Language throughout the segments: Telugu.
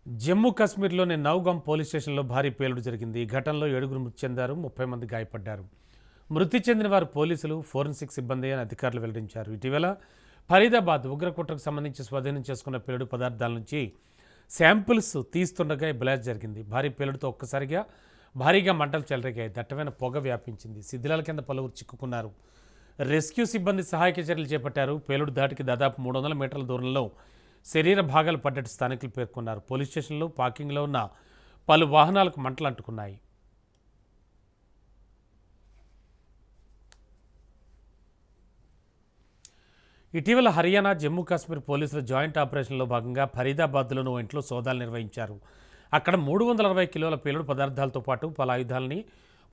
జమ్మూ కాశ్మీర్లోని నౌగాం పోలీస్ స్టేషన్లో భారీ పేలుడు జరిగింది. ఈ ఘటనలో 7గురు మృతి చెందారు, 30 మంది గాయపడ్డారు. మృతి చెందిన వారు పోలీసులు, ఫోరెన్సిక్ సిబ్బంది అని అధికారులు వెల్లడించారు. ఇటీవల ఫరీదాబాద్ ఉగ్రకుట్రకు సంబంధించి స్వాధీనం చేసుకున్న పేలుడు పదార్థాల నుంచి శాంపిల్స్ తీస్తుండగా ఈ బ్లాస్ట్ జరిగింది. భారీ పేలుడుతో ఒక్కసారిగా భారీగా మంటలు చెలరేగాయి. దట్టమైన పొగ వ్యాపించింది. శిథిలాల కింద పలువురు చిక్కుకున్నారు. రెస్క్యూ సిబ్బంది సహాయక చర్యలు చేపట్టారు. పేలుడు దాటికి దాదాపు 300 మీటర్ల దూరంలో శరీర భాగాలు పడ్డట్టు స్థానికులు పేర్కొన్నారు. పోలీస్ స్టేషన్లో పార్కింగ్లో ఉన్న పలు వాహనాలకు మంటలు అంటుకున్నాయి. ఇటీవల హర్యానా, జమ్మూ కాశ్మీర్ పోలీసుల జాయింట్ ఆపరేషన్లో భాగంగా ఫరీదాబాద్లోని ఓ ఇంట్లో సోదాలు నిర్వహించారు. అక్కడ 360 కిలోల పేలుడు పదార్థాలతో పాటు పలు ఆయుధాలని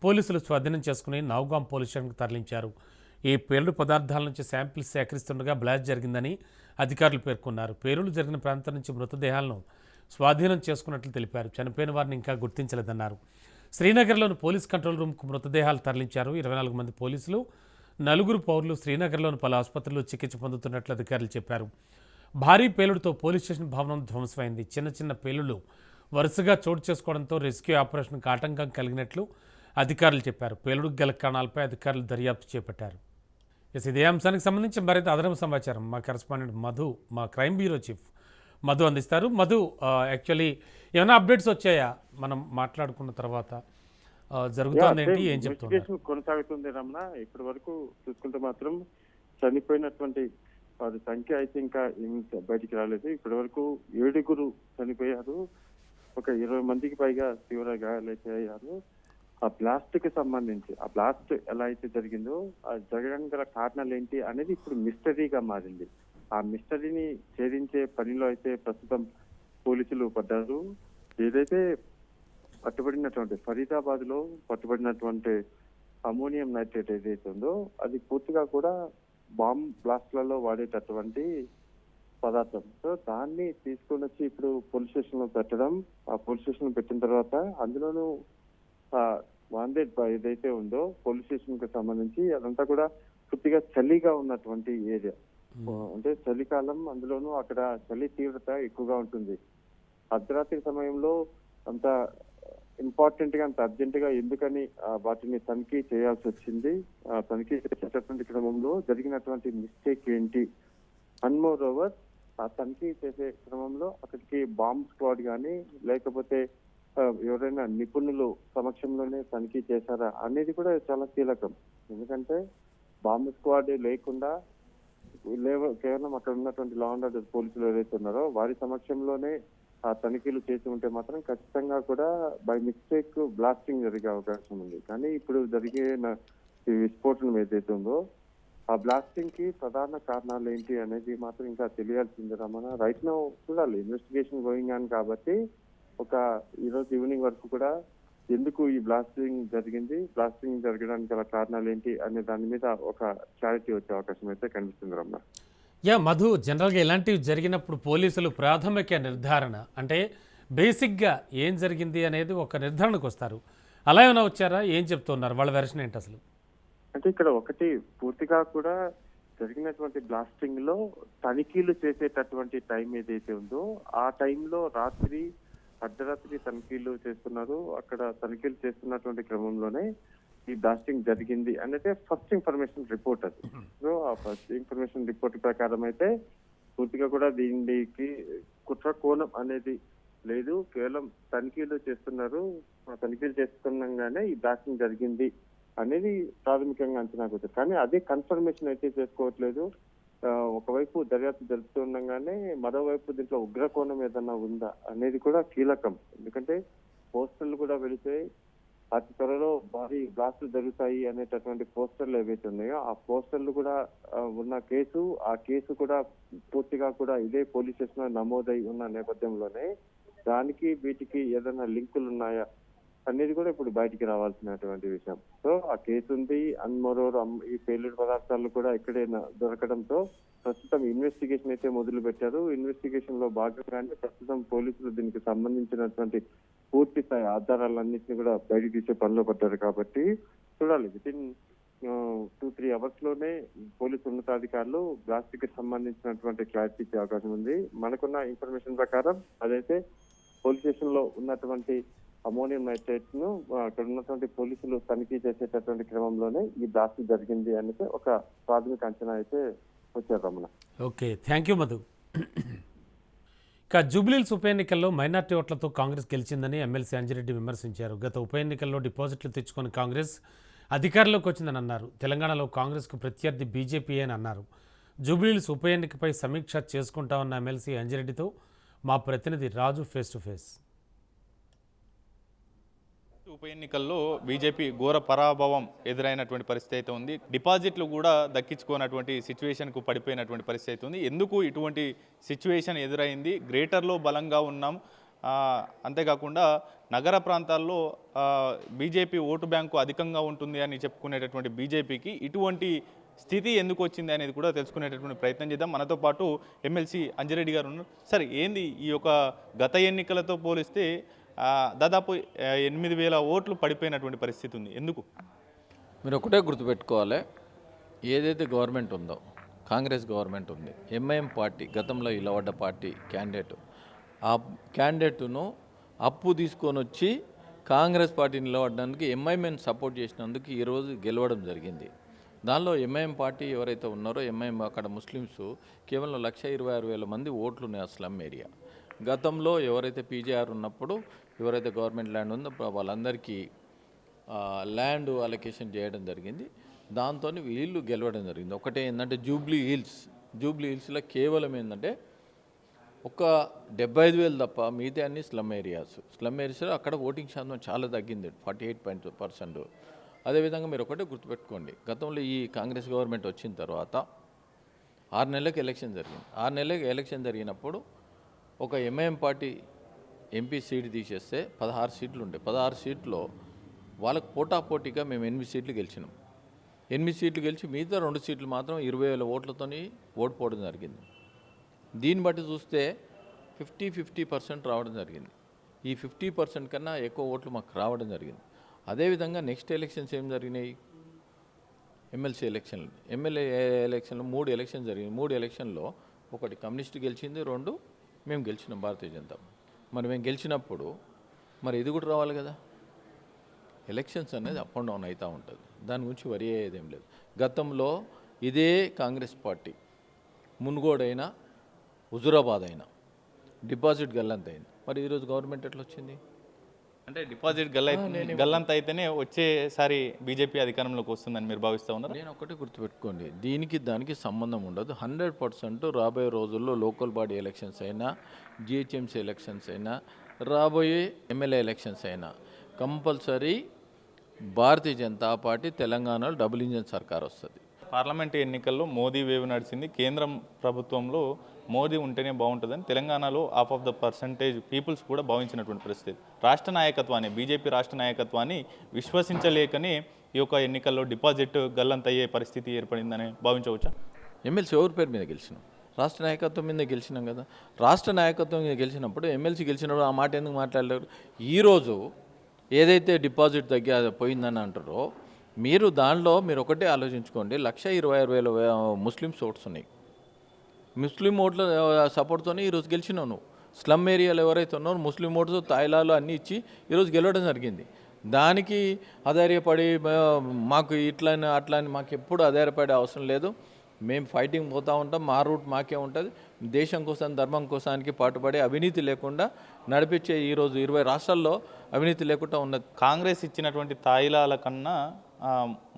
పోలీసులు స్వాధీనం చేసుకుని నౌగాం పోలీస్ స్టేషన్కు తరలించారు. ఈ పేలుడు పదార్థాల నుంచి శాంపిల్స్ సేకరిస్తుండగా బ్లాస్ట్ జరిగిందని అధికారులు పేర్కొన్నారు. పేలుడు జరిగిన ప్రాంతం నుంచి మృతదేహాలను స్వాధీనం చేసుకున్నట్లు తెలిపారు. చనిపోయిన వారిని ఇంకా గుర్తించలేదన్నారు. శ్రీనగర్లోని పోలీస్ కంట్రోల్ రూమ్కు మృతదేహాలు తరలించారు. 24 మంది పోలీసులు, 4 పౌరులు శ్రీనగర్లోని పలు ఆసుపత్రుల్లో చికిత్స పొందుతున్నట్లు అధికారులు చెప్పారు. భారీ పేలుడుతో పోలీస్ స్టేషన్ భవనం ధ్వంసమైంది. చిన్న చిన్న పేలుళ్లు వరుసగా చోటు చేసుకోవడంతో రెస్క్యూ ఆపరేషన్కు ఆటంకం కలిగినట్లు అధికారులు చెప్పారు. పేలుడుకు గల కారణాలపై అధికారులు దర్యాప్తు చేపట్టారు. ఇదే అంశానికి సంబంధించి మరింత అదనపు సమాచారం మా కరెస్పాండెంట్ మధు, మా క్రైమ్ బ్యూరో చీఫ్ మధు అందిస్తారు. మధు, యాక్చువల్లీ ఏమైనా అప్డేట్స్ వచ్చాయా మనం మాట్లాడుకున్న తర్వాత? జరుగుతుంది ఏంటి, ఏం చెప్తున్నారు? కొనసాగుతుంది రమణ. ఇప్పటి వరకు చూసుకుంటే మాత్రం చనిపోయినటువంటి వారి సంఖ్య అయితే ఇంకా బయటికి రాలేదు. ఇప్పటి వరకు 7గురు చనిపోయారు. ఒక 20 మందికి పైగా తీవ్ర గాయాలైతే అయ్యారు. ఆ బ్లాస్ట్ కి సంబంధించి ఆ బ్లాస్ట్ ఎలా అయితే జరిగిందో ఆ జరగడం గల కారణాలు ఏంటి అనేది ఇప్పుడు మిస్టరీగా మారింది. ఆ మిస్టరీని ఛేదించే పనిలో అయితే ప్రస్తుతం పోలీసులు పడ్డారు. ఏదైతే పట్టుబడినటువంటి ఫరీదాబాద్ లో పట్టుబడినటువంటి అమోనియం నైట్రేట్ ఏదైతే ఉందో అది పూర్తిగా కూడా బాంబ్ బ్లాస్ట్లలో వాడేటటువంటి పదార్థం. సో దాన్ని తీసుకొని వచ్చి ఇప్పుడు పోలీస్ స్టేషన్ లో పెట్టడం, ఆ పోలీస్ స్టేషన్ లో పెట్టిన తర్వాత అందులోనూ వాండెడ్ ఏదైతే ఉందో పోలీస్ స్టేషన్ కి సంబంధించి అదంతా కూడా పూర్తిగా చలిగా ఉన్నటువంటి ఏరియా. అంటే చలికాలం, అందులోనూ అక్కడ చలి తీవ్రత ఎక్కువగా ఉంటుంది. అర్ధరాత్రి సమయంలో అంత ఇంపార్టెంట్ గా, అంత అర్జెంట్ గా ఎందుకని వాటిని తనిఖీ చేయాల్సి వచ్చింది? తనిఖీ చేసేటటువంటి క్రమంలో జరిగినటువంటి మిస్టేక్ ఏంటి? అండ్ మోర్ ఓవర్ ఆ తనిఖీ చేసే క్రమంలో అక్కడికి బాంబ్ స్క్వాడ్ కానీ లేకపోతే ఎవరైనా నిపుణులు సమక్షంలోనే తనిఖీ చేశారా అనేది కూడా చాలా కీలకం. ఎందుకంటే బాంబ్ స్క్వాడ్ లేకుండా కేవలం అక్కడ ఉన్నటువంటి లా అండ్ ఆర్డర్ పోలీసులు ఎవరైతే ఉన్నారో వారి సమక్షంలోనే ఆ తనిఖీలు చేసి ఉంటే మాత్రం ఖచ్చితంగా కూడా బై మిస్టేక్ బ్లాస్టింగ్ జరిగే అవకాశం ఉంది. కానీ ఇప్పుడు జరిగిన ఈ విస్ఫోటనం ఏదైతే ఉందో ఆ బ్లాస్టింగ్ కి ప్రధాన కారణాలు ఏంటి అనేది మాత్రం ఇంకా తెలియాల్సింది రమణ. రైట్ నౌ చూడాలి, ఇన్వెస్టిగేషన్ గోయింగ్ ఆన్ కాబట్టి ఒక ఈరోజు ఈవినింగ్ వరకు కూడా ఎందుకు ఈ బ్లాస్టింగ్ జరిగింది, బ్లాస్టింగ్ జరగడానికి గల కారణాలు ఏంటి అనే దాని మీద ఒక క్లారిటీ వచ్చే అవకాశం అయితే కనిపిస్తుంది రమణ. మధు, జనరల్గా ఇలాంటివి జరిగినప్పుడు పోలీసులు ప్రాథమిక నిర్ధారణ అంటే బేసిక్గా ఏం జరిగింది అనేది ఒక నిర్ధారణకు వస్తారు. అలా ఏమైనా వచ్చారా? ఏం చెప్తున్నారు? వాళ్ళ వెర్షన్ ఏంటి అసలు? అంటే ఇక్కడ ఒకటి పూర్తిగా కూడా జరిగినటువంటి బ్లాస్టింగ్ లో తనిఖీలు చేసేటటువంటి టైం ఏదైతే ఉందో ఆ టైంలో అర్ధరాత్రి తనిఖీలు చేస్తున్నారు. అక్కడ తనిఖీలు చేస్తున్నటువంటి క్రమంలోనే ఈ బ్లాస్టింగ్ జరిగింది అనేది ఫస్ట్ ఇన్ఫర్మేషన్ రిపోర్ట్. అది సో ఆ ఫస్ట్ ఇన్ఫర్మేషన్ రిపోర్ట్ ప్రకారం అయితే పూర్తిగా కూడా దీనికి కుట్ర కోణం అనేది లేదు, కేవలం తనిఖీలు చేస్తున్నారు. ఆ తనిఖీలు చేస్తుండగానే ఈ బ్లాస్టింగ్ జరిగింది అనేది ప్రాథమికంగా అంచనాకు వచ్చారు. కానీ అదే కన్ఫర్మేషన్ అయితే చేసుకోవట్లేదు. ఒకవైపు దర్యాప్తు జరుపుతుండగానే మరోవైపు దీంట్లో ఉగ్రకోణం ఏదన్నా ఉందా అనేది కూడా కీలకం. ఎందుకంటే పోస్టర్లు కూడా వెళితే అతి త్వరలో భారీ బ్లాస్టులు జరుగుతాయి అనేటటువంటి పోస్టర్లు ఏవైతే ఉన్నాయో ఆ పోస్టర్లు కూడా ఉన్న ఆ కేసు కూడా పూర్తిగా కూడా ఇదే పోలీస్ స్టేషన్ లో నమోదై ఉన్న నేపథ్యంలోనే దానికి వీటికి ఏదైనా లింకులు ఉన్నాయా అనేది కూడా ఇప్పుడు బయటికి రావాల్సినటువంటి విషయం. సో ఆ కేసు ఉంది. అండ్ మరోవర్ ఈ పేలుడు పదార్థాలు కూడా ఇక్కడే దొరకడంతో ప్రస్తుతం ఇన్వెస్టిగేషన్ అయితే మొదలు పెట్టారు. ఇన్వెస్టిగేషన్ లో భాగంగానే ప్రస్తుతం పోలీసులు దీనికి సంబంధించినటువంటి పూర్తి స్థాయి ఆధారాలన్నింటినీ కూడా బయటికి తీసే పనిలో పడ్డారు. కాబట్టి చూడాలి, వితిన్ 2-3 అవర్స్ లోనే పోలీసు ఉన్నతాధికారులు బ్లాస్ట్ కి సంబంధించినటువంటి క్లారిటీ ఇచ్చే అవకాశం ఉంది. మనకున్న ఇన్ఫర్మేషన్ ప్రకారం అదైతే పోలీస్ స్టేషన్ లో ఉన్నటువంటి అమోనియం నైట్రేట్ ను అక్కడ ఉన్నటువంటి పోలీసులు తనిఖీ చేసేటటువంటి క్రమంలోనే ఈ బ్లాస్ట్ జరిగింది అనేది ఒక ప్రాథమిక అంచనా అయితే వచ్చారు Ramana. Okay, thank you Madhu. ఇక జూబ్లీహిల్స్ ఉప ఎన్నికల్లో మైనార్టీ ఓట్లతో కాంగ్రెస్ గెలిచిందని ఎమ్మెల్సీ అంజిరెడ్డి విమర్శించారు. గత ఉప ఎన్నికల్లో డిపాజిట్లు తెచ్చుకొని కాంగ్రెస్ అధికారంలోకి వచ్చిందని అన్నారు. తెలంగాణలో కాంగ్రెస్కు ప్రత్యర్థి బీజేపీ అని అన్నారు. జూబ్లీహిల్స్ ఉప ఎన్నికపై సమీక్ష చేసుకుంటామన్న ఎమ్మెల్సీ అంజిరెడ్డితో మా ప్రతినిధి రాజు ఫేస్ టు ఫేస్. ఉప ఎన్నికల్లో బీజేపీ ఘోర పరాభవం ఎదురైనటువంటి పరిస్థితి అయితే ఉంది. డిపాజిట్లు కూడా దక్కించుకున్నటువంటి సిచ్యువేషన్కు పడిపోయినటువంటి పరిస్థితి అయితే ఉంది. ఎందుకు ఇటువంటి సిచ్యువేషన్ ఎదురైంది? గ్రేటర్లో బలంగా ఉన్నాం, అంతేకాకుండా నగర ప్రాంతాల్లో బీజేపీ ఓటు బ్యాంకు అధికంగా ఉంటుంది అని చెప్పుకునేటటువంటి బీజేపీకి ఇటువంటి స్థితి ఎందుకు వచ్చింది అనేది కూడా తెలుసుకునేటటువంటి ప్రయత్నం చేద్దాం. మనతో పాటు ఎమ్మెల్సీ అంజిరెడ్డి గారు ఉన్నారు. సార్, ఏంది ఈ యొక్క గత ఎన్నికలతో పోలిస్తే దాదాపు 8,000 ఓట్లు పడిపోయినటువంటి పరిస్థితి ఉంది, ఎందుకు? మీరు ఒకటే గుర్తుపెట్టుకోవాలి, ఏదైతే గవర్నమెంట్ ఉందో కాంగ్రెస్ గవర్నమెంట్ ఉంది, ఎంఐఎం పార్టీ గతంలో నిలబడ్డ పార్టీ క్యాండిడేట్, ఆ క్యాండిడేట్ను అప్పు తీసుకొని వచ్చి కాంగ్రెస్ పార్టీ నిలబడడానికి ఎంఐఎంని సపోర్ట్ చేసినందుకు ఈరోజు గెలవడం జరిగింది. దానిలో ఎంఐఎం పార్టీ ఎవరైతే ఉన్నారో ఎంఐఎం అక్కడ ముస్లిమ్స్ కేవలం 126,000 మంది ఓట్లు ఉన్నాయి ఆ స్లమ్ ఏరియా. గతంలో ఎవరైతే పీజీఆర్ ఉన్నప్పుడు ఎవరైతే గవర్నమెంట్ ల్యాండ్ ఉందో వాళ్ళందరికీ ల్యాండ్ అలొకేషన్ చేయడం జరిగింది. దాంతో వీళ్ళు గెలవడం జరిగింది. ఒకటే ఏంటంటే జూబ్లీ హిల్స్లో కేవలం ఏంటంటే ఒక 75,000 తప్ప మిగతా అన్ని స్లమ్ ఏరియాస్లో అక్కడ ఓటింగ్ శాతం చాలా తగ్గింది, 48% అదేవిధంగా మీరు ఒకటే గుర్తుపెట్టుకోండి, గతంలో ఈ కాంగ్రెస్ గవర్నమెంట్ వచ్చిన తర్వాత 6 నెలలకు ఎలక్షన్ జరిగింది. 6 నెలలకు ఎలక్షన్ జరిగినప్పుడు ఒక ఎంఐఎం పార్టీ ఎంపీ సీట్ తీసేస్తే 16 సీట్లు ఉండే. 16 సీట్లో వాళ్ళకు పోటాపోటీగా మేము 8 సీట్లు గెలిచినాం. 8 సీట్లు గెలిచి మిగతా 2 సీట్లు మాత్రం 20,000 ఓట్లతో ఓడిపోవడం జరిగింది. దీన్ని బట్టి చూస్తే 50% రావడం జరిగింది. ఈ 50% కన్నా ఎక్కువ ఓట్లు మాకు రావడం జరిగింది. అదేవిధంగా నెక్స్ట్ ఎలక్షన్స్ ఏం జరిగినాయి? ఎమ్మెల్సీ ఎలక్షన్లు, ఎమ్మెల్యే ఎలక్షన్లు 3 ఎలక్షన్ జరిగినాయి. 3 ఎలక్షన్లో ఒకటి కమ్యూనిస్ట్ గెలిచింది, 2 మేము గెలిచినాం భారతీయ జనతా. మరి మేము గెలిచినప్పుడు మరి ఇది కూడా రావాలి కదా. ఎలక్షన్స్ అనేది అప్ అండ్ డౌన్ అవుతూ ఉంటుంది, దాని గురించి వరి అయ్యేదేం లేదు. గతంలో ఇదే కాంగ్రెస్ పార్టీ మున్గోడైనా హుజురాబాద్ అయినా డిపాజిట్ గల్లంత అయింది. మరి ఈరోజు గవర్నమెంట్ ఎట్లా వచ్చింది? అంటే డిపాజిట్ గల్లంత అయితేనే వచ్చేసారి బీజేపీ అధికారంలోకి వస్తుందని మీరు భావిస్తూ ఉన్నారు? నేను ఒకటి గుర్తుపెట్టుకోండి, దానికి సంబంధం ఉండదు. 100% రాబోయే రోజుల్లో లోకల్ బాడీ ఎలక్షన్స్ అయినా, జిహెచ్ఎంసీ ఎలక్షన్స్ అయినా, రాబోయే ఎమ్మెల్యే ఎలక్షన్స్ అయినా కంపల్సరీ భారతీయ జనతా పార్టీ తెలంగాణలో డబుల్ ఇంజన్ సర్కార్ వస్తుంది. పార్లమెంటు ఎన్నికల్లో మోదీ వేవ్ నడిచింది. కేంద్రం ప్రభుత్వంలో మోదీ ఉంటేనే బాగుంటుందని తెలంగాణలో half of the percentage peoples కూడా భావించినటువంటి పరిస్థితి. రాష్ట్ర నాయకత్వాన్ని, బీజేపీ రాష్ట్ర నాయకత్వాన్ని విశ్వసించలేకనే ఈ యొక్క ఎన్నికల్లో డిపాజిట్ గల్లంతయ్యే పరిస్థితి ఏర్పడిందని భావించవచ్చా? ఎమ్మెల్సీ ఎవరి పేరు మీద గెలిచినాం? రాష్ట్ర నాయకత్వం మీద గెలిచినాం కదా. రాష్ట్ర నాయకత్వం మీద గెలిచినప్పుడు ఎమ్మెల్సీ గెలిచినప్పుడు ఆ మాట ఎందుకు మాట్లాడలేరు? ఈరోజు ఏదైతే డిపాజిట్ పోయిందని అంటారో మీరు దానిలో మీరు ఒకటే ఆలోచించుకోండి, 126,000 ముస్లిమ్స్ ఓట్స్ ఉన్నాయి. ముస్లిం ఓట్ల సపోర్ట్తో ఈరోజు గెలిచినావు నువ్వు. స్లమ్ ఏరియాలో ఎవరైతే ఉన్నారో ముస్లిం ఓట్స్ తాయిలాలు అన్నీ ఇచ్చి ఈరోజు గెలవడం జరిగింది. దానికి ఆధారపడి మాకు ఇట్లా అట్లా అని మాకు ఎప్పుడు ఆధారపడే అవసరం లేదు. మేము ఫైటింగ్ పోతూ ఉంటాం, మా రూట్ మాకే ఉంటుంది. దేశం కోసం, ధర్మం కోసానికి పాటుపడి అవినీతి లేకుండా నడిపించే ఈరోజు 20 రాష్ట్రాల్లో అవినీతి లేకుండా ఉన్నది. కాంగ్రెస్ ఇచ్చినటువంటి తాయిలాల కన్నా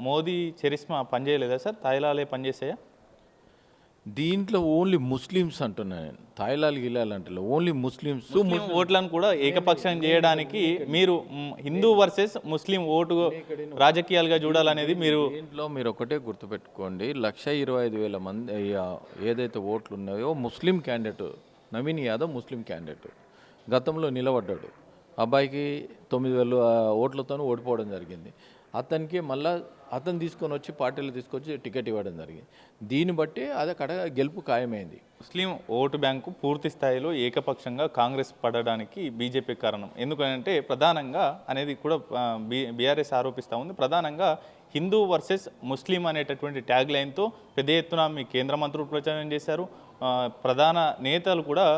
మోదీ చరిస్మా పనిచేయలేదా సార్? తాయిలాలే పనిచేసాయా? దీంట్లో ఓన్లీ ముస్లిమ్స్ అంటున్నాను నేను, తాయిలాలు గిలాలు అంటే ఓన్లీ ముస్లిమ్స్ ఓట్లను కూడా ఏకపక్షం చేయడానికి మీరు హిందూ వర్సెస్ ముస్లిం ఓటు రాజకీయాలుగా చూడాలనేది మీరు. దీంట్లో మీరు ఒకటే గుర్తుపెట్టుకోండి, 125,000 మంది ఏదైతే ఓట్లు ఉన్నాయో ముస్లిం క్యాండిడేట్ నవీన్ యాదవ్ ముస్లిం క్యాండిడేట్ గతంలో నిలబడ్డాడు. అబ్బాయికి 9,000 ఓట్లతో ఓడిపోవడం జరిగింది. అతనికి మళ్ళీ అతను తీసుకొని వచ్చి పార్టీలు తీసుకొచ్చి టికెట్ ఇవ్వడం జరిగింది. దీన్ని బట్టి అది అక్కడ గెలుపు ఖాయమైంది. ముస్లిం ఓటు బ్యాంకు పూర్తి స్థాయిలో ఏకపక్షంగా కాంగ్రెస్ పడడానికి బీజేపీ కారణం. ఎందుకంటే ప్రధానంగా అనేది కూడా బీఆర్ఎస్ ఆరోపిస్తూ ఉంది, ప్రధానంగా హిందూ వర్సెస్ ముస్లిం అనేటటువంటి ట్యాగ్ లైన్తో పెద్ద ఎత్తున మీ కేంద్ర మంత్రులు ప్రచారం చేశారు. ప్రధాన నేతలు కూడా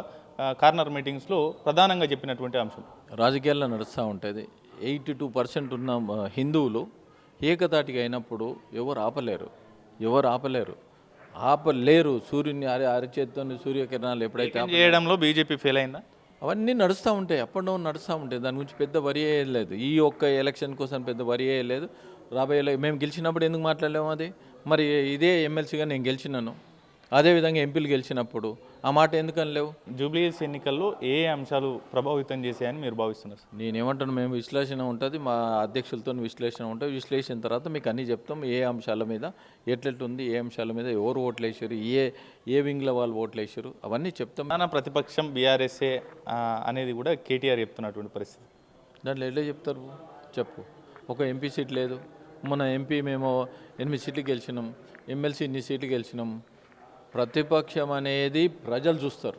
కార్నర్ మీటింగ్స్లో ప్రధానంగా చెప్పినటువంటి అంశం. రాజకీయాల్లో నడుస్తూ ఉంటుంది. 82% ఉన్న హిందువులు ఏకతాటిగా అయినప్పుడు ఎవరు ఆపలేరు. సూర్యుని అరిచేత్తో సూర్యకిరణాలు ఎప్పుడైతే చేయడంలో బీజేపీ ఫెయిల్ అయిందా? అవన్నీ నడుస్తూ ఉంటాయి, అప్ అండ్ డౌన్ నడుస్తూ ఉంటాయి. దాని గురించి పెద్ద వరి లేదు. ఈ ఒక్క ఎలక్షన్ కోసం పెద్ద వరి లేదు. రాబోయే మేము గెలిచినప్పుడు ఎందుకు మాట్లాడలేము? అది మరి ఇదే ఎమ్మెల్సీగా నేను గెలిచినాను, అదేవిధంగా ఎంపీలు గెలిచినప్పుడు ఆ మాట ఎందుకని లేవు? జూబ్లీహిల్స్ ఎన్నికల్లో ఏ అంశాలు ప్రభావితం చేశాయని మీరు భావిస్తున్నారు? నేనేమంటాను, మేము విశ్లేషణ ఉంటుంది, మా అధ్యక్షులతో విశ్లేషణ ఉంటుంది. విశ్లేషణ తర్వాత మీకు అన్నీ చెప్తాం. ఏ అంశాల మీద ఎట్లెట్టుంది, ఏ అంశాల మీద ఎవరు ఓట్లు వేసారు, ఏ వింగ్ల వాళ్ళు ఓట్లు వేసారు, అవన్నీ చెప్తాం. ప్రధాన ప్రతిపక్షం బీఆర్ఎస్ఏ అనేది కూడా కేటీఆర్ చెప్తున్నటువంటి పరిస్థితి. దాంట్లో ఎట్లా చెప్తారు? చెప్పు. ఒక ఎంపీ సీట్ లేదు. మన ఎంపీ మేము 8 సీట్లు గెలిచినాం, ఎమ్మెల్సీ ఇన్ని సీట్లు గెలిచినాం. ప్రతిపక్షం అనేది ప్రజలు చూస్తారు.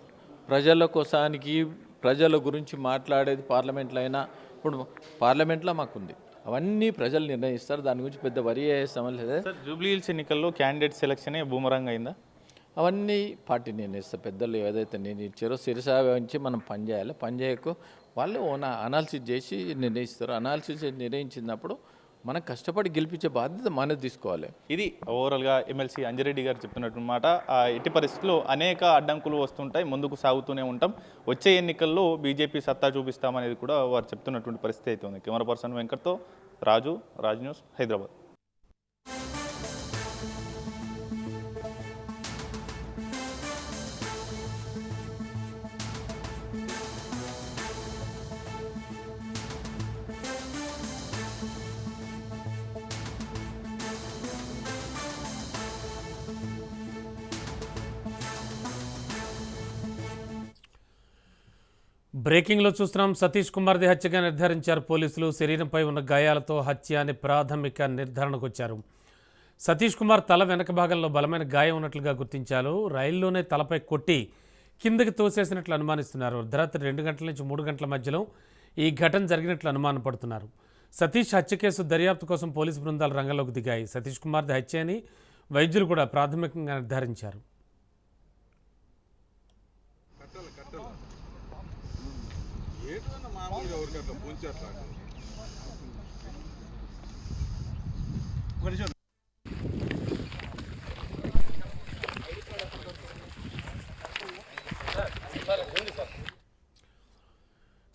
ప్రజల కోసానికి ప్రజల గురించి మాట్లాడేది పార్లమెంట్లో అయినా, ఇప్పుడు పార్లమెంట్లో మాకుంది, అవన్నీ ప్రజలు నిర్ణయిస్తారు. దాని గురించి పెద్ద వరి అయ్యే సమస్య లేదు. సార్, జూబ్లీహిల్స్ ఎన్నికల్లో క్యాండిడేట్ సెలక్షనే బూమరంగ్ అయిందా? అవన్నీ పార్టీ నిర్ణయిస్తారు. పెద్దలు ఏదైతే నిర్ణయించారో శిరసా వహించి మనం పనిచేయాలి. పనిచేయకు వాళ్ళు అనాలిసిస్ చేసి నిర్ణయిస్తారు. అనాలిసిస్ నిర్ణయించినప్పుడు మనం కష్టపడి గెలిపించే బాధ్యత మనది తీసుకోవాలి. ఇది ఓవరాల్గా ఎమ్మెల్సీ అంజిరెడ్డి గారు చెప్తున్నట్టు మాట. ఎట్టి పరిస్థితుల్లో అనేక అడ్డంకులు వస్తుంటాయి, ముందుకు సాగుతూనే ఉంటాం. వచ్చే ఎన్నికల్లో బీజేపీ సత్తా చూపిస్తామనేది కూడా వారు చెప్తున్నటువంటి పరిస్థితి అయితే ఉంది. కెమెరా పర్సన్ వెంకట్తో రాజ్ న్యూస్, హైదరాబాద్. బ్రేకింగ్లో చూస్తున్నాం. సతీష్ కుమార్ది హత్యగా నిర్ధారించారు పోలీసులు. శరీరంపై ఉన్న గాయాలతో హత్య అని ప్రాథమిక నిర్ధారణకు వచ్చారు. సతీష్ కుమార్ తల వెనక భాగంలో బలమైన గాయం ఉన్నట్లుగా గుర్తించారు. రైల్లోనే తలపై కొట్టి కిందకి తోసేసినట్లు అనుమానిస్తున్నారు. అర్ధరాత్రి 2 గంటల నుంచి 3 గంటల మధ్యలో ఈ ఘటన జరిగినట్లు అనుమానం పడుతున్నారు. సతీష్ హత్య కేసు దర్యాప్తు కోసం పోలీసు బృందాలు రంగంలోకి దిగాయి. సతీష్ కుమార్ది హత్య అని వైద్యులు కూడా ప్రాథమికంగా నిర్ధారించారు.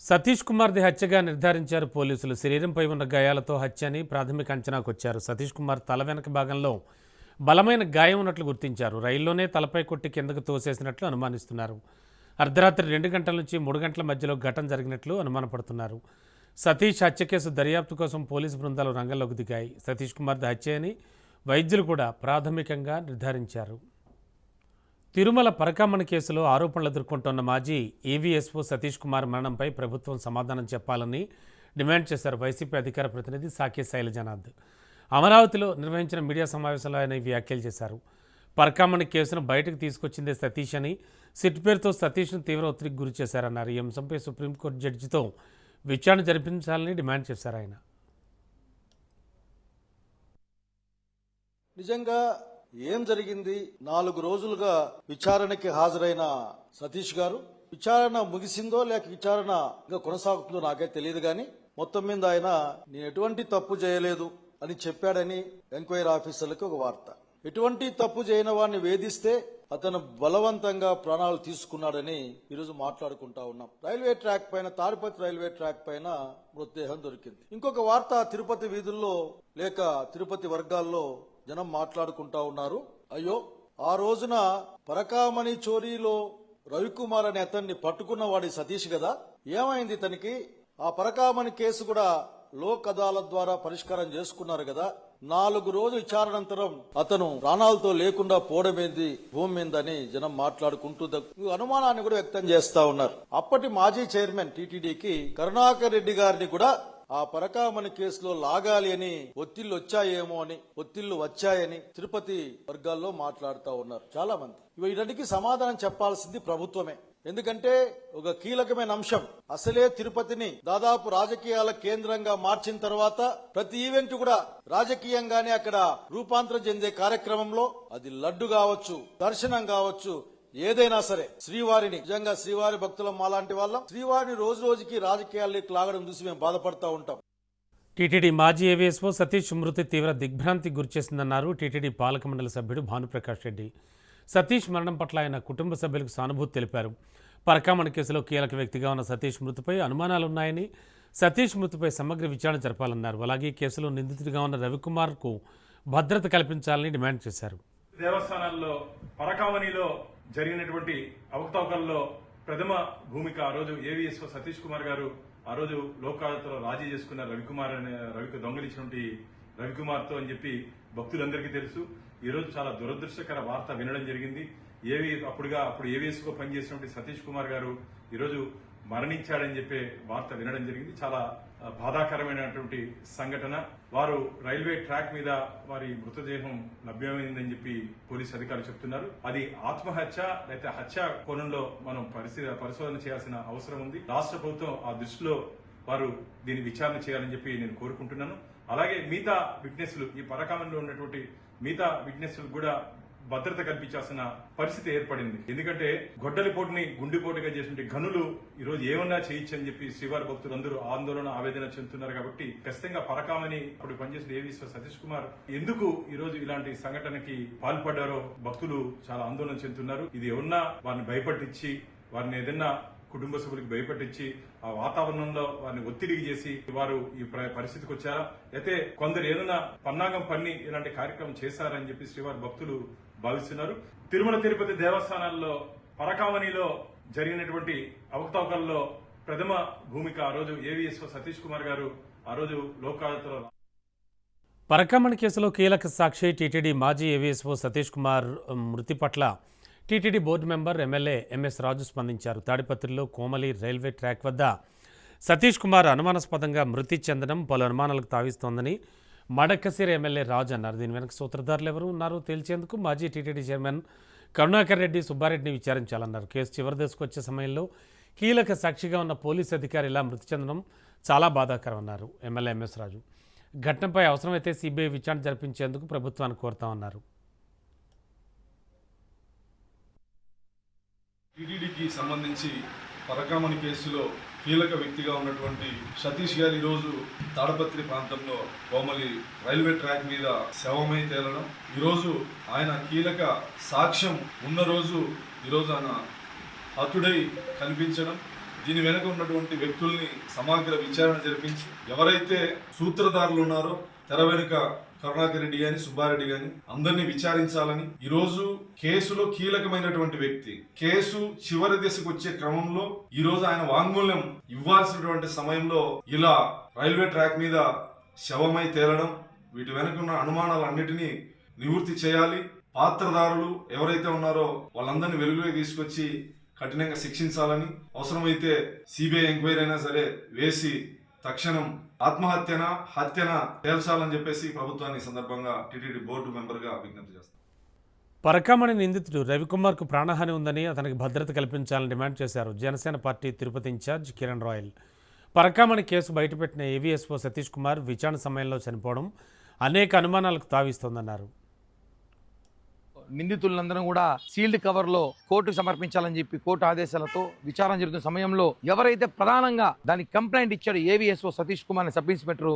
సతీష్ కుమార్ది హత్యగా నిర్ధారించారు పోలీసులు. శరీరంపై ఉన్న గాయాలతో హత్య అని ప్రాథమిక అంచనాకు వచ్చారు. సతీష్ కుమార్ తల వెనక భాగంలో బలమైన గాయం ఉన్నట్లు గుర్తించారు. రైల్లోనే తలపై కొట్టి కిందకు తోసేసినట్లు అనుమానిస్తున్నారు. అర్ధరాత్రి 2 గంటల నుంచి 3 గంటల మధ్యలో ఘటన జరిగినట్లు అనుమానపడుతున్నారు. సతీష్ హత్య కేసు దర్యాప్తు కోసం పోలీసు బృందాలు రంగంలోకి దిగాయి. సతీష్ కుమార్ది హత్య అని వైద్యులు కూడా ప్రాథమికంగా నిర్ధారించారు. తిరుమల పరకామణి కేసులో ఆరోపణలు ఎదుర్కొంటున్న మాజీ ఏవీఎస్ఓ సతీష్ కుమార్ మరణంపై ప్రభుత్వం సమాధానం చెప్పాలని డిమాండ్ చేశారు వైసీపీ అధికార ప్రతినిధి సాకే శైలజనాథ్. అమరావతిలో నిర్వహించిన మీడియా సమావేశంలో ఆయన ఈ వ్యాఖ్యలు చేశారు. పరకామణి కేసును బయటకు తీసుకొచ్చిందే సతీష్ అని, సిట్ పేరుతో సతీష్ను తీవ్ర ఒత్తిడికి గురి చేశారన్నారు. ఈ అంశంపై సుప్రీంకోర్టు జడ్జితో విచారణ జరిపించాలని డిమాండ్ చేశారు ఆయన. నిజంగా ఏం జరిగింది? 4 రోజులుగా విచారణకి హాజరైన సతీష్ గారు విచారణ ముగిసిందో లేక విచారణ ఇంకా కొనసాగుతుందో నాకే తెలియదు, కానీ మొత్తం మీద ఆయన నేను ఎటువంటి తప్పు చేయలేదు అని చెప్పాడని ఎంక్వైరీ ఆఫీసర్లకు ఒక వార్త. ఎటువంటి తప్పు చేయని వాడిని వేధిస్తే అతను బలవంతంగా ప్రాణాలు తీసుకున్నాడని ఈరోజు మాట్లాడుకుంటా ఉన్నాం. రైల్వే ట్రాక్ పైన, తాడిపత్రి రైల్వే ట్రాక్ పైన మృతదేహం దొరికింది. ఇంకొక వార్త, తిరుపతి వీధుల్లో లేక తిరుపతి వర్గాల్లో జనం మాట్లాడుకుంటా ఉన్నారు, అయ్యో ఆ రోజున పరకామణి చోరీలో రవికుమార్ అనే అతన్ని పట్టుకున్న వాడి సతీష్ కదా, ఏమైంది ఇతనికి? ఆ పరకామణి కేసు కూడా లోక్ అదాలత్ ద్వారా పరిష్కారం చేసుకున్నారు కదా, 4 రోజుల విచారణంతరం అతను ప్రాణాలతో లేకుండా పోవడమేంది భూమి మీదని జనం మాట్లాడుకుంటూ అనుమానాన్ని కూడా వ్యక్తం చేస్తా ఉన్నారు. అప్పటి మాజీ చైర్మన్ టీటీడీకి కరుణాకర్ రెడ్డి గారిని కూడా ఆ పరకామణి కేసులో లాగాలి అని ఒత్తిళ్లు వచ్చాయని తిరుపతి వర్గాల్లో మాట్లాడుతూ ఉన్నారు చాలా మంది. వీటన్నిటికీ సమాధానం చెప్పాల్సింది ప్రభుత్వమే. ఎందుకంటే ఒక కీలకమైన అంశం, అసలే తిరుపతిని దాదాపు రాజకీయాల కేంద్రంగా మార్చిన తర్వాత ప్రతి ఈవెంట్ కూడా రాజకీయంగానే అక్కడ రూపాంతరం చెందే కార్యక్రమంలో అది లడ్డు కావచ్చు, దర్శనం కావచ్చు, ఏదైనా సరే శ్రీవారిని నిజంగా శ్రీవారి భక్తులం మాలాంటి వాళ్ళం శ్రీవారిని రోజు రోజుకి రాజకీయాల్లోకి లాగడం చూసి మేము బాధపడతా ఉంటాం. టీటీడీ మాజీ ఏవీఎస్ఓ సతీష్ మృతి తీవ్ర దిగ్భ్రాంతికి గురిచేసిందన్నారు టీటీడీ పాలక మండలి సభ్యుడు భానుప్రకాష్ రెడ్డి. సతీష్ మరణం పట్ల ఆయన కుటుంబ సభ్యులకు సానుభూతి తెలిపారు. పరకామణి కేసులో కీలక వ్యక్తిగా ఉన్న సతీష్ మృతిపై అనుమానాలున్నాయని, సతీష్ మృతిపై సమగ్ర విచారణ జరపాలన్నారు. అలాగే కేసులో నిందితుడిగా ఉన్న రవికుమార్కు భద్రత కల్పించాలని డిమాండ్ చేశారు. దేవస్థానాల్లో పరకామణిలో జరిగినటువంటి అవకతవకల్లో ప్రథమ భూమిక ఆ రోజు ఏవీఎస్ఓ సతీష్ కుమార్ గారు ఆ రోజు లోకాలతో రాజీ చేసుకున్న రవికి దొంగలించినటువంటి రవికుమార్తో అని చెప్పి భక్తులందరికీ తెలుసు. ఈ రోజు చాలా దురదృష్టకర వార్త వినడం జరిగింది. అప్పుడు ఏవీఎస్ఓ పనిచేసినటువంటి సతీష్ కుమార్ గారు ఈరోజు మరణించాడని చెప్పే వార్త వినడం జరిగింది. చాలా బాధాకరమైనటువంటి సంఘటన. వారు రైల్వే ట్రాక్ మీద వారి మృతదేహం లభ్యమైందని చెప్పి పోలీసు అధికారులు చెప్తున్నారు. అది ఆత్మహత్య లేకపోతే హత్య కోణంలో మనం పరిశోధన చేయాల్సిన అవసరం ఉంది. రాష్ట్ర ప్రభుత్వం ఆ దృష్టిలో వారు దీన్ని విచారణ చేయాలని చెప్పి నేను కోరుకుంటున్నాను. అలాగే మిగతా విట్నెస్లు, ఈ పరకామంలో ఉన్నటువంటి మిగతా విట్నెస్లు కూడా భద్రత కల్పించాల్సిన పరిస్థితి ఏర్పడింది. ఎందుకంటే గొడ్డలిపోటుని గుండెపోటుగా చేసిన గనులు ఈ రోజు ఏమన్నా చేయొచ్చని చెప్పి శ్రీవారి భక్తులందరూ ఆందోళన ఆవేదన చెందుతున్నారు. కాబట్టి ఖచ్చితంగా పరకామని అప్పుడు పనిచేసిన ఏవీఎస్ఓ సతీష్ కుమార్ ఎందుకు ఈ రోజు ఇలాంటి సంఘటనకి పాల్పడ్డారో భక్తులు చాలా ఆందోళన చెందుతున్నారు. ఇది ఏమన్నా వారిని భయపట్టించి, వారిని ఏదన్నా కుటుంబ సభ్యులకు భయపట్టించి ఆ వాతావరణంలో వారిని ఒత్తిడికి చేసి వారు ఈ పరిస్థితికి వచ్చారా, అయితే కొందరు ఏదైనా పన్నాగం పన్ని ఇలాంటి కార్యక్రమం చేశారని చెప్పి శ్రీవారి భక్తులు భావిస్తున్నారు. తిరుమల తిరుపతి దేవస్థానాల్లో పరకామణిలో జరిగినటువంటి అవకతవకల్లో ప్రథమ భూమిక ఆ రోజు ఏవీఎస్ఓ సతీష్ కుమార్ గారు ఆ రోజు లోకాలతో. పరకామణి కేసులో కీలక సాక్షి టీటీడీ మాజీ ఏవీఎస్ఓ సతీష్ కుమార్ మృతి పట్ల TTD board member MLA MS Raju స్పందించారు. తాడిపత్రిలో కోమలి రైల్వే ట్రాక్ వద్ద సతీష్ కుమార్ అనుమానాస్పదంగా మృతి చెందడం పలు అనుమానాలకు తావిస్తోందని మడకసిర ఎమ్మెల్యే రాజు అన్నారు. దీని వెనక సూత్రధారులు ఎవరు ఉన్నారో తేల్చేందుకు మాజీ టీటీడీ చైర్మన్ కరుణాకర్ రెడ్డి సుబ్బారెడ్డిని విచారించాలన్నారు. కేసు చివరి దశకు వచ్చే సమయంలో కీలక సాక్షిగా ఉన్న పోలీసు అధికారి ఇలా మృతి చెందడం చాలా బాధాకరమన్నారు ఎమ్మెల్యే ఎంఎస్ రాజు. ఘటనపై అవసరమైతే సిబిఐ విచారణ జరిపించేందుకు ప్రభుత్వాన్ని కోరుతామన్నారు. టీటీడీకి సంబంధించి పరకామణి కేసులో కీలక వ్యక్తిగా ఉన్నటువంటి సతీష్ గారు ఈరోజు తాడపత్రి ప్రాంతంలో కోమలి రైల్వే ట్రాక్ మీద శవమై తేలడం, ఈరోజు ఆయన కీలక సాక్ష్యం ఉన్న రోజు ఈరోజు ఆయన హతుడై కనిపించడం, దీని వెనుక ఉన్నటువంటి వ్యక్తుల్ని సమగ్ర విచారణ జరిపించి ఎవరైతే సూత్రధారులు ఉన్నారో తెర వెనుక కరుణాకర్ రెడ్డి గాని సుబ్బారెడ్డి గాని అందరినీ విచారించాలని, ఈరోజు కేసులో కీలకమైనటువంటి వ్యక్తి కేసు చివరి దశకు వచ్చే క్రమంలో ఈరోజు ఆయన వాంగ్మూల్యం ఇవ్వాల్సినటువంటి సమయంలో ఇలా రైల్వే ట్రాక్ మీద శవమై తేలడం, వీటి వెనుక ఉన్న అనుమానాలన్నిటినీ నివృత్తి చేయాలి. పాత్రదారులు ఎవరైతే ఉన్నారో వాళ్ళందరినీ వెలుగులోకి తీసుకొచ్చి కఠినంగా శిక్షించాలని, అవసరమైతే సిబిఐ ఎంక్వైరీ అయినా సరే వేసి తక్షణం ఆత్మహత్యన హత్యన తేల్చాలని చెప్పేసి ప్రభుత్వాన్ని సందర్భంగా టీటీడీ బోర్డు మెంబర్గా విజ్ఞప్తి చేస్తారు. పరకామణి నిందితుడు రవికుమార్కు ప్రాణహాని ఉందని అతనికి భద్రత కల్పించాలని డిమాండ్ చేశారు జనసేన పార్టీ తిరుపతి ఇన్ఛార్జ్ కిరణ్ రాయల్. పరకామణి కేసు బయటపెట్టిన ఏవీఎస్ఓ సతీష్ కుమార్ విచారణ సమయంలో చనిపోవడం అనేక అనుమానాలకు తావిస్తోందన్నారు. నిందితులందరం కూడా సీల్డ్ కవర్ లో కోర్టుకు సమర్పించాలని చెప్పి కోర్టు ఆదేశాలతో విచారణ జరుగుతున్న సమయంలో ఎవరైతే ప్రధానంగా దానికి కంప్లైంట్ ఇచ్చాడు ఏవీఎస్ఓ సతీష్ కుమార్ అనే సబ్ ఇన్స్పెక్టర్,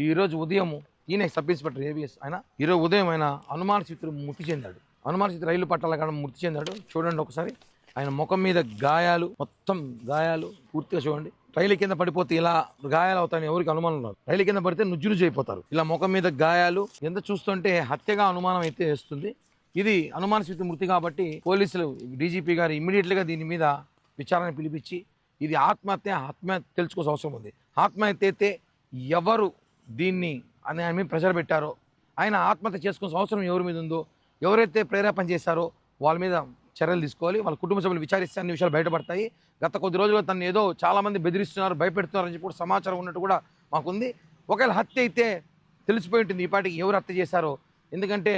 ఈ రోజు ఉదయం ఈయన సబ్ ఇన్స్పెక్టర్ ఏవీఎస్ ఆయన ఈరోజు ఉదయం ఆయన అనుమానచితుడు మృతి చెందాడు. అనుమానచితుడు రైలు పట్టాల కాడ మృతి చెందాడు. చూడండి ఒకసారి ఆయన ముఖం మీద గాయాలు, మొత్తం గాయాలు పూర్తిగా చూడండి. రైలు కింద పడిపోతే ఇలా గాయాలు అవుతాయని ఎవరికి అనుమానం రాదు. రైలు కింద పడితే నుజ్జులు అయిపోతారు. ఇలా ముఖం మీద గాయాలు ఎంత చూస్తుంటే హత్యగా అనుమానం అయితే వేస్తుంది. ఇది అనుమానసిత మృతి కాబట్టి పోలీసులు డీజీపీ గారు ఇమ్మీడియట్గా దీని మీద విచారణ పిలిపించి ఇది ఆత్మహత్య తెలుసుకోవాల్సిన అవసరం ఉంది. ఆత్మహత్య అయితే ఎవరు దీన్ని అని ఆయన మీద ప్రెషర్ పెట్టారో, ఆయన ఆత్మహత్య చేసుకోవాల్సిన అవసరం ఎవరి మీద ఉందో, ఎవరైతే ప్రేరేపణ చేశారో వాళ్ళ మీద చర్యలు తీసుకోవాలి. వాళ్ళ కుటుంబ సభ్యులు విచారిస్తే అన్ని విషయాలు బయటపడతాయి. గత కొద్ది రోజుల్లో తను ఏదో చాలామంది బెదిరిస్తున్నారు, భయపెడుతున్నారు అని చెప్పి కూడా సమాచారం ఉన్నట్టు కూడా మాకుంది. ఒకవేళ హత్య అయితే తెలిసిపోయి ఉంటుంది ఈ పాటికి ఎవరు హత్య చేశారో. ఎందుకంటే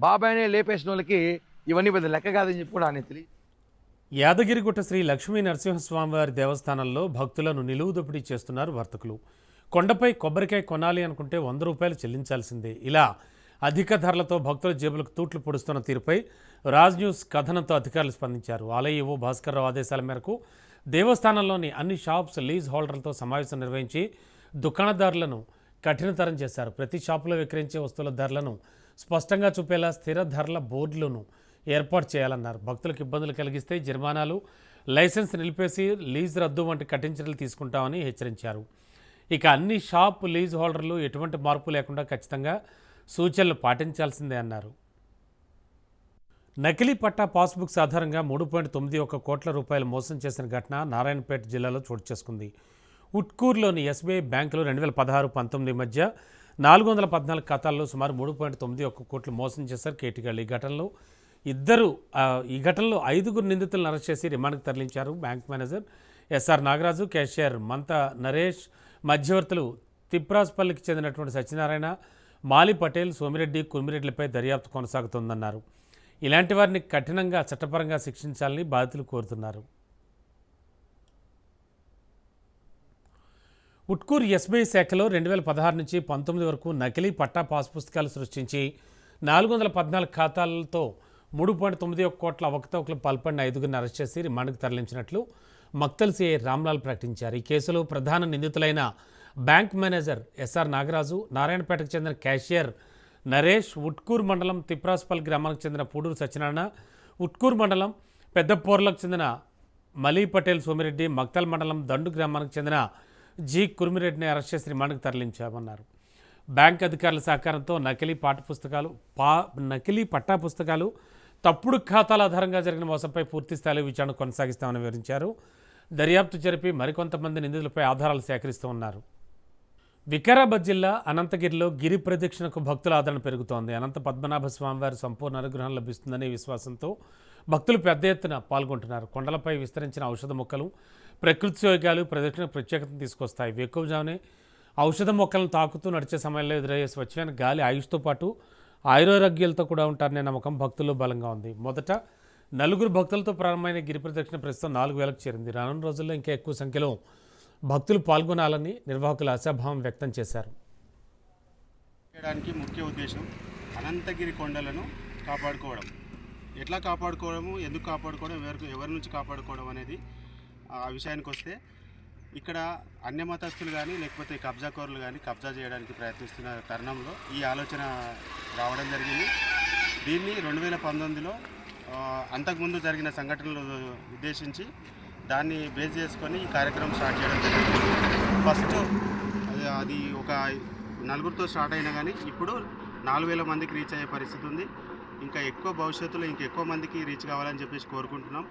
బాబాయ్నే లేపేసిన వాళ్ళకి ఇవన్నీ పెద్ద లెక్క కాదని చెప్పి కూడా ఆయన తెలియదు. యాదగిరిగుట్ట శ్రీ లక్ష్మీ నరసింహస్వామివారి దేవస్థానంలో భక్తులను నిలువు దోపిడీ చేస్తున్నారు వర్తకులు. కొండపై కొబ్బరికాయ కొనాలి అనుకుంటే 100 రూపాయలు చెల్లించాల్సిందే. ఇలా అధిక ధరలతో భక్తుల జేబులకు తూట్లు పొడుస్తున్న తీరుపై రాజ్ న్యూస్ కథనంతో అధికారులు స్పందించారు. ఆలయ ఈవో భాస్కర్రావు ఆదేశాల మేరకు దేవస్థానంలోని అన్ని షాప్స్ లీజ్ హోల్డర్లతో సమావేశం నిర్వహించి దుకాణదారులను కఠినతరం చేశారు. ప్రతి షాపులో విక్రయించే వస్తువుల ధరలను స్పష్టంగా చూపేలా స్థిర ధరల బోర్డులను ఏర్పాటు చేయాలన్నారు. భక్తులకు ఇబ్బందులు కలిగిస్తే జరిమానాలు, లైసెన్స్ నిలిపేసి లీజ్ రద్దు వంటి కఠిన చర్యలు తీసుకుంటామని హెచ్చరించారు. ఇక అన్ని షాప్ లీజ్ హోల్డర్లు ఎటువంటి మార్పు లేకుండా ఖచ్చితంగా సూచనలు పాటించాల్సిందే అన్నారు. నకిలీ పట్టా పాస్బుక్స్ ఆధారంగా 3.91 కోట్ల రూపాయలు మోసం చేసిన ఘటన నారాయణపేట జిల్లాలో చోటు చేసుకుంది. ఉట్కూరులోని ఎస్బీఐ బ్యాంకులో 2016-19 మధ్య 414 ఖాతాల్లో సుమారు 3.91 కోట్లు మోసం చేశారు కేటీగాళ్ళు. ఈ ఘటనలో 5 నిందితులను అరెస్ట్ చేసి రిమాండ్కు తరలించారు. Bank manager S R Nagaraju, cashier Mantha Naresh, మధ్యవర్తులు తిప్రాస్పల్లికి చెందినటువంటి సత్యనారాయణ, మాలి పటేల్, సోమిరెడ్డి, కుర్మిరెడ్డిలపై దర్యాప్తు కొనసాగుతోందన్నారు. ఇలాంటి వారిని కఠినంగా చట్టపరంగా శిక్షించాలని బాధితులు కోరుతున్నారు. ఉట్కూరు ఎస్బీఐ శాఖలో 2016 నుంచి 19 వరకు నకిలీ పట్టా పాస్ పుస్తకాలు సృష్టించి 414 ఖాతాలతో 3.91 కోట్ల అవకతవకలు పాల్పడిన 5గురిని అరెస్ట్ చేసి రిమాండ్కు తరలించినట్లు మక్తల్ సిఐ రామ్లాల్ ప్రకటించారు. ఈ కేసులో ప్రధాన నిందితులైన బ్యాంక్ మేనేజర్ ఎస్ఆర్ నాగరాజు, నారాయణపేటకు చెందిన క్యాషియర్ నరేష్, ఉట్కూరు మండలం తిప్రాస్పల్ గ్రామానికి చెందిన పూడూరు సత్యనారాయణ, ఉట్కూరు మండలం పెద్దపోర్లకు చెందిన మలీ పటేల్ సోమిరెడ్డి, మక్తల్ మండలం దండు గ్రామానికి చెందిన జి కుర్మిరెడ్డిని అరెస్ట్ చేసి రిమాండ్కు తరలించామన్నారు. బ్యాంక్ అధికారుల సహకారంతో నకిలీ పట్టా పుస్తకాలు, తప్పుడు ఖాతాల ఆధారంగా జరిగిన మోసంపై పూర్తి స్థాయిలో విచారణ కొనసాగిస్తామని వివరించారు. దర్యాప్తు జరిపి మరికొంతమంది నిందితులపై ఆధారాలు సేకరిస్తూ ఉన్నారు. వికారాబాద్ జిల్లా అనంతగిరిలో గిరి ప్రదక్షిణకు భక్తుల ఆదరణ పెరుగుతోంది. అనంత పద్మనాభ స్వామివారి సంపూర్ణ అనుగ్రహం లభిస్తుందనే విశ్వాసంతో భక్తులు పెద్ద ఎత్తున పాల్గొంటున్నారు. కొండలపై విస్తరించిన ఔషధ మొక్కలు, ప్రకృతి సోయగాలు ప్రదక్షిణ ప్రత్యేకతను తీసుకొస్తాయి. ఎక్కువగానే ఔషధ మొక్కలను తాకుతూ నడిచే సమయంలో ఎదురయ్యే స్వచ్ఛమైన గాలి ఆయుష్తో పాటు ఆయురారోగ్యాలతో కూడా ఉంటారనే నమ్మకం భక్తుల్లో బలంగా ఉంది. మొదట 4 భక్తులతో ప్రారంభమైన గిరి ప్రదక్షిణ ప్రస్తుతం 4,000కు చేరింది. రానున్న రోజుల్లో ఇంకా ఎక్కువ సంఖ్యలో భక్తులు పాల్గొనాలని నిర్వాహకులు ఆశాభావం వ్యక్తం చేశారు. చేయడానికి ముఖ్య ఉద్దేశం అనంతగిరి కొండలను కాపాడుకోవడం. ఎట్లా కాపాడుకోవడము, ఎందుకు కాపాడుకోవడం, ఎవరి నుంచి కాపాడుకోవడం అనేది ఆ విషయానికి వస్తే, ఇక్కడ అన్యమతస్తులు కానీ లేకపోతే కబ్జాకోరులు కానీ కబ్జా చేయడానికి ప్రయత్నిస్తున్న తరుణంలో ఈ ఆలోచన రావడం జరిగింది. దీన్ని 2019లో అంతకుముందు జరిగిన సంఘటనలు ఉద్దేశించి దాన్ని బేస్ చేసుకొని ఈ కార్యక్రమం స్టార్ట్ చేయడం జరిగింది. ఫస్ట్ అది ఒక 4గురితో స్టార్ట్ అయినా కానీ ఇప్పుడు 4,000 మందికి రీచ్ అయ్యే పరిస్థితి ఉంది. ఇంకా ఎక్కువ భవిష్యత్తులో ఇంకా ఎక్కువ మందికి రీచ్ కావాలని చెప్పేసి కోరుకుంటున్నాం.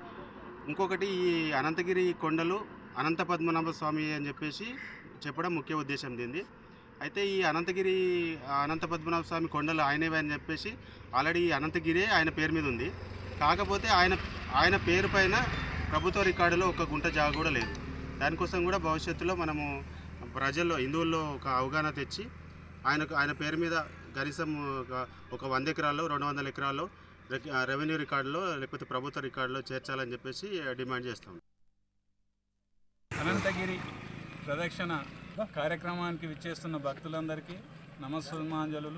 ఇంకొకటి, ఈ అనంతగిరి కొండలు అనంత పద్మనాభ స్వామి అని చెప్పేసి చెప్పడం ముఖ్య ఉద్దేశం దీన్ని. అయితే ఈ అనంత పద్మనాభ స్వామి కొండలు ఆయనవే అని చెప్పేసి ఆల్రెడీ అనంతగిరి ఆయన పేరు మీద ఉంది. కాకపోతే ఆయన పేరు పైన ప్రభుత్వ రికార్డులో ఒక గుంట జాగా కూడా లేదు. దానికోసం కూడా భవిష్యత్తులో మనము ప్రజల్లో, హిందువుల్లో ఒక అవగాహన తెచ్చి ఆయన పేరు మీద కనీసం ఒక 100 ఎకరాల్లో 200 ఎకరాల్లో రెవెన్యూ రికార్డులో లేకపోతే ప్రభుత్వ రికార్డులో చేర్చాలని చెప్పేసి డిమాండ్ చేస్తాం. అనంతగిరి ప్రదక్షిణ కార్యక్రమానికి విచ్చేస్తున్న భక్తులందరికీ నమస్సుమాంజలు.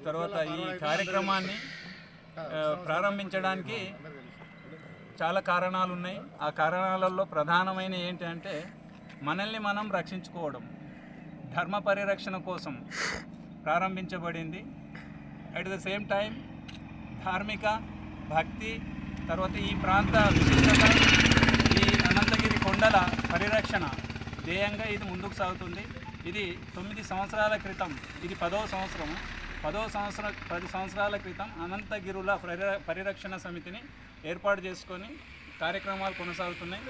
తర్వాత ఈ కార్యక్రమాన్ని ప్రారంభించడానికి చాలా కారణాలు ఉన్నాయి. ఆ కారణాలలో ప్రధానమైన ఏంటంటే మనల్ని మనం రక్షించుకోవడం, ధర్మ పరిరక్షణ కోసం ప్రారంభించబడింది. అట్ ద సేమ్ టైం ధార్మిక భక్తి, తర్వాత ఈ ప్రాంత విశిష్టత, ఈ అనంతగిరి కొండల పరిరక్షణ ధ్యేయంగా ఇది ముందుకు సాగుతుంది. ఇది 9 సంవత్సరాల క్రితం, ఇది 10వ సంవత్సరము. 10 సంవత్సరాల క్రితం అనంతగిరుల పరిరక్షణ సమితిని ఏర్పాటు చేసుకొని కార్యక్రమాలు కొనసాగుతున్నాయి.